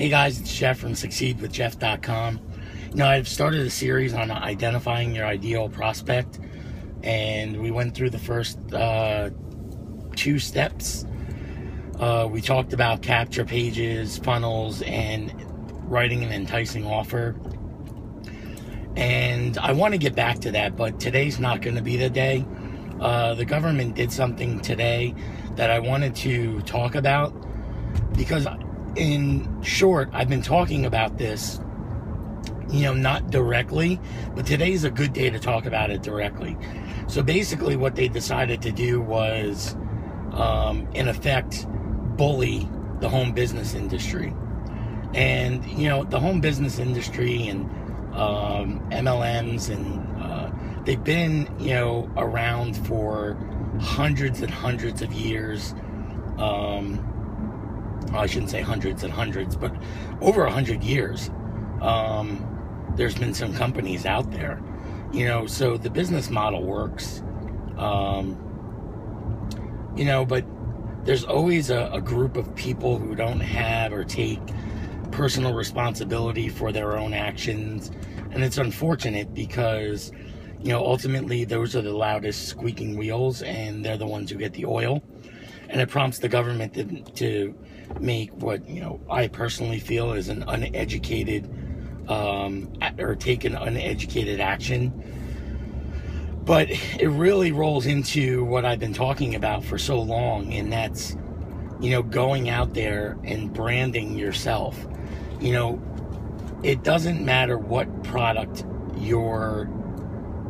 Hey guys, it's Jeff from SucceedWithJeff.com. You know, I've started a series on identifying your ideal prospect, and we went through the first 2 steps. We talked about capture pages, funnels, and writing an enticing offer. And I want to get back to that, but today's not going to be the day. The government did something today that I wanted to talk about because, in short, I've been talking about this, you know, not directly, but today's a good day to talk about it directly. So basically what they decided to do was, in effect, bully the home business industry. And, you know, the home business industry and MLMs and they've been, you know, around for hundreds and hundreds of years. I shouldn't say hundreds and hundreds, but over 100 years. There's been some companies out there, you know, so the business model works, you know, but there's always a group of people who don't have or take personal responsibility for their own actions. And it's unfortunate because, you know, ultimately those are the loudest squeaking wheels, and they're the ones who get the oil. And it prompts the government to make what, you know, I personally feel is an uneducated, or take an uneducated action. But it really rolls into what I've been talking about for so long, and that's, you know, going out there and branding yourself. You know, it doesn't matter what product you're,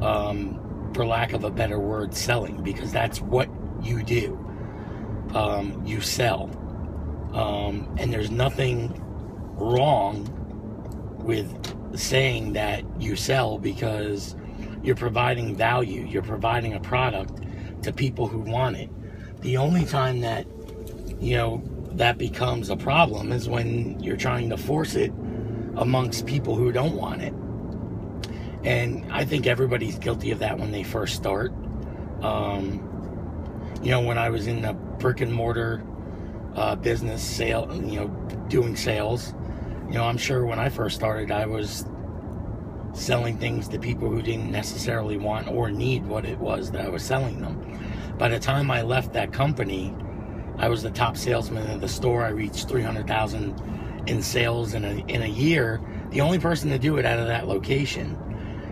for lack of a better word, selling, because that's what you do. You sell. And there's nothing wrong with saying that you sell, because you're providing value. You're providing a product to people who want it. The only time that, you know, that becomes a problem is when you're trying to force it amongst people who don't want it. And I think everybody's guilty of that when they first start. You know, when I was in a brick and mortar business sale, you know, doing sales, you know, I'm sure when I first started, I was selling things to people who didn't necessarily want or need what it was that I was selling them. By the time I left that company, I was the top salesman of the store. I reached 300,000 in sales in a year, the only person to do it out of that location.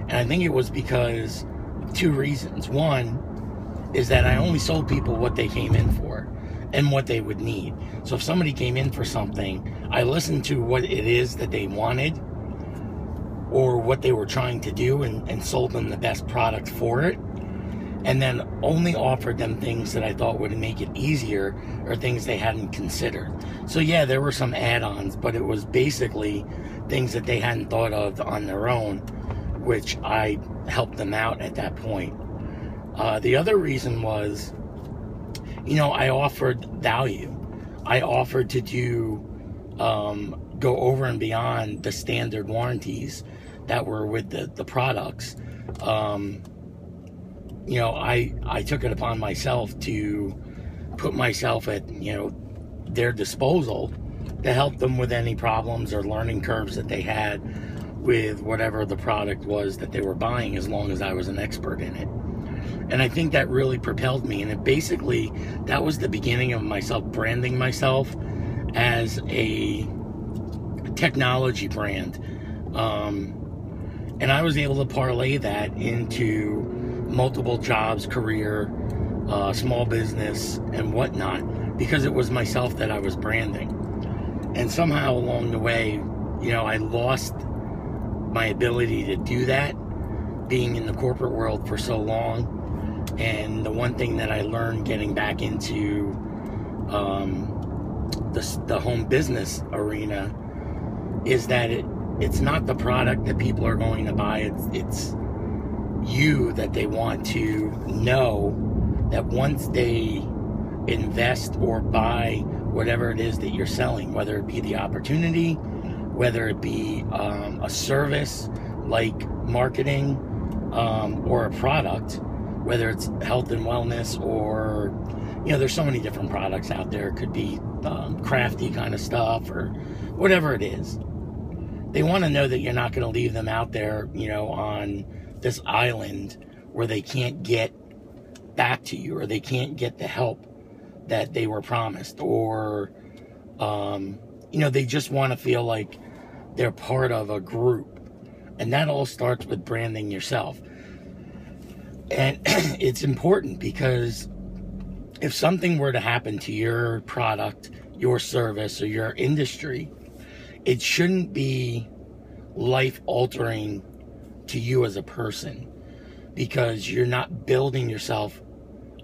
And I think it was because of 2 reasons. One is that I only sold people what they came in for and what they would need. So if somebody came in for something, I listened to what it is that they wanted or what they were trying to do, and sold them the best product for it, and then only offered them things that I thought would make it easier or things they hadn't considered. So yeah, there were some add-ons, but it was basically things that they hadn't thought of on their own, which I helped them out at that point. The other reason was, you know, I offered value. I offered to do, go over and beyond the standard warranties that were with the products. You know, I took it upon myself to put myself at, you know, their disposal to help them with any problems or learning curves that they had with whatever the product was that they were buying, as long as I was an expert in it. And I think that really propelled me. And it basically, that was the beginning of myself branding myself as a technology brand. And I was able to parlay that into multiple jobs, career, small business, and whatnot, because it was myself that I was branding. And somehow along the way, you know, I lost my ability to do that, being in the corporate world for so long. And the one thing that I learned getting back into the home business arena is that it's not the product that people are going to buy. It's you that they want to know that once they invest or buy whatever it is that you're selling, whether it be the opportunity, whether it be a service like marketing, or a product, whether it's health and wellness, or, you know, there's so many different products out there. It could be crafty kind of stuff, or whatever it is. They want to know that you're not going to leave them out there, on this island where they can't get back to you, or they can't get the help that they were promised, or, they just want to feel like they're part of a group. And that all starts with branding yourself. And it's important, because if something were to happen to your product, your service, or your industry, it shouldn't be life-altering to you as a person, because you're not building yourself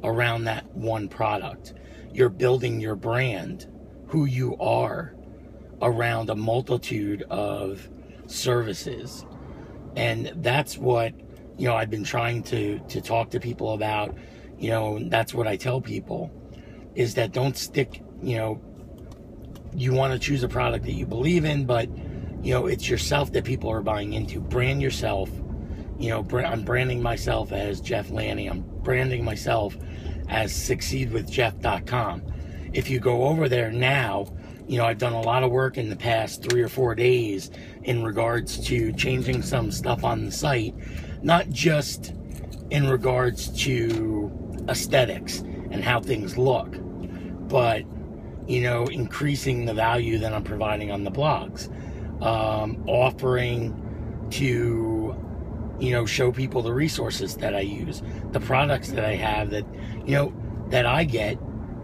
around that one product. You're building your brand, who you are, around a multitude of services. And that's what, I've been trying to talk to people about. That's what I tell people, is that don't stick, you want to choose a product that you believe in, but, it's yourself that people are buying into. Brand yourself. I'm branding myself as Jeff Lanny. I'm branding myself as succeedwithjeff.com. If you go over there now, I've done a lot of work in the past 3 or 4 days in regards to changing some stuff on the site, not just in regards to aesthetics and how things look, but, increasing the value that I'm providing on the blogs, offering to, show people the resources that I use, the products that I have that, that I get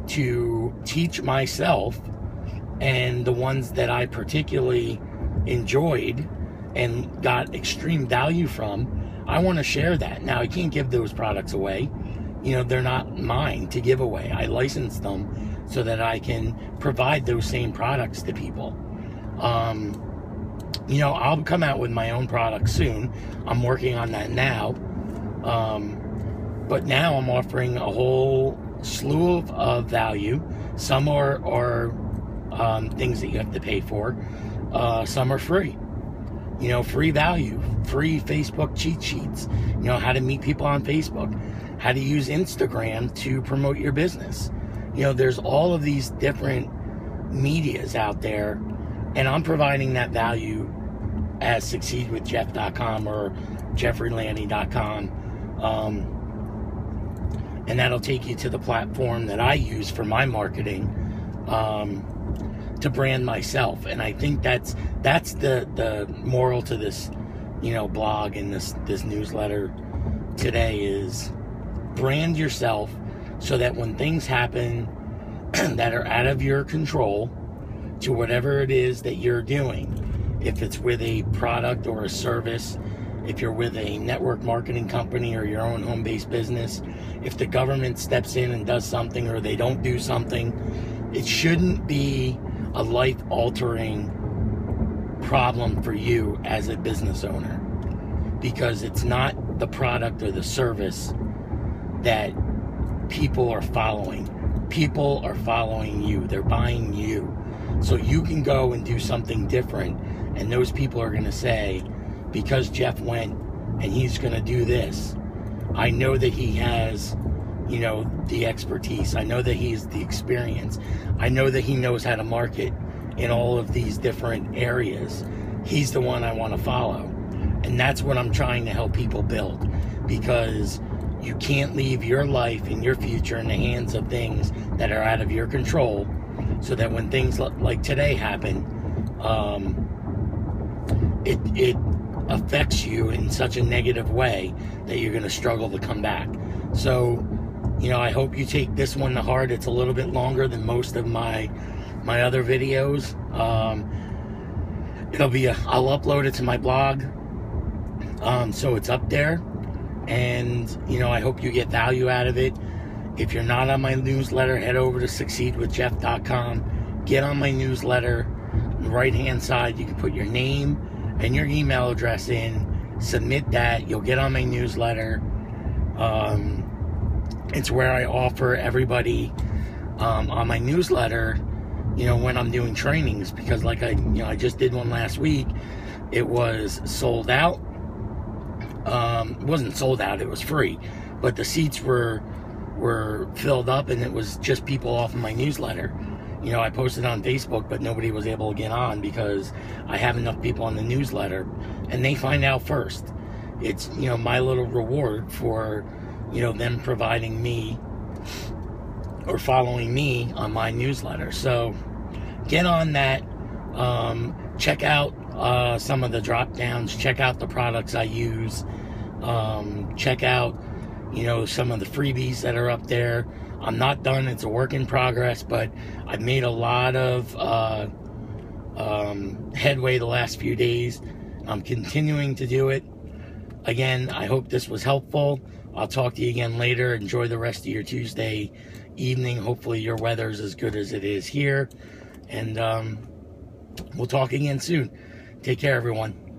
to teach myself, and the ones that I particularly enjoyed and got extreme value from. I want to share that. Now, I can't give those products away. They're not mine to give away. I license them so that I can provide those same products to people. I'll come out with my own products soon. I'm working on that now. But now I'm offering a whole slew of value. Some are things that you have to pay for. Some are free. Free value, free Facebook cheat sheets, how to meet people on Facebook, how to use Instagram to promote your business. There's all of these different medias out there, and I'm providing that value as succeedwithjeff.com or jeffreylanny.com. And that'll take you to the platform that I use for my marketing, to brand myself. And I think that's the moral to this, blog and this newsletter today, is brand yourself, so that when things happen that are out of your control, to whatever it is that you're doing, if it's with a product or a service, if you're with a network marketing company or your own home-based business, if the government steps in and does something, or they don't do something, it shouldn't be a life-altering problem for you as a business owner, because it's not the product or the service that people are following. People are following you. They're buying you. So you can go and do something different, and those people are going to say, because Jeff went and he's going to do this, I know that he has, the expertise. I know that he's the experience. I know that he knows how to market in all of these different areas. He's the one I want to follow. And that's what I'm trying to help people build, because you can't leave your life and your future in the hands of things that are out of your control, so that when things like today happen, it affects you in such a negative way that you're going to struggle to come back. So, I hope you take this one to heart. It's a little bit longer than most of my other videos. I'll upload it to my blog, so it's up there, and I hope you get value out of it. If you're not on my newsletter, head over to succeedwithjeff.com, get on my newsletter. On the right hand side, you can put your name and your email address in, submit that, you'll get on my newsletter. It's where I offer everybody on my newsletter, when I'm doing trainings, because like I just did one last week. It was sold out. It wasn't sold out, it was free, but the seats were filled up, and it was just people off of my newsletter. You know, I posted on Facebook, but nobody was able to get on because I have enough people on the newsletter, and they find out first. It's, you know, my little reward for, you know, them providing me or following me on my newsletter. So get on that. Check out some of the drop downs. Check out the products I use. Check out, you know, some of the freebies that are up there. I'm not done. It's a work in progress, but I've made a lot of headway the last few days. I'm continuing to do it. Again, I hope this was helpful. I'll talk to you again later. Enjoy the rest of your Tuesday evening. Hopefully your weather's as good as it is here. And we'll talk again soon. Take care, everyone.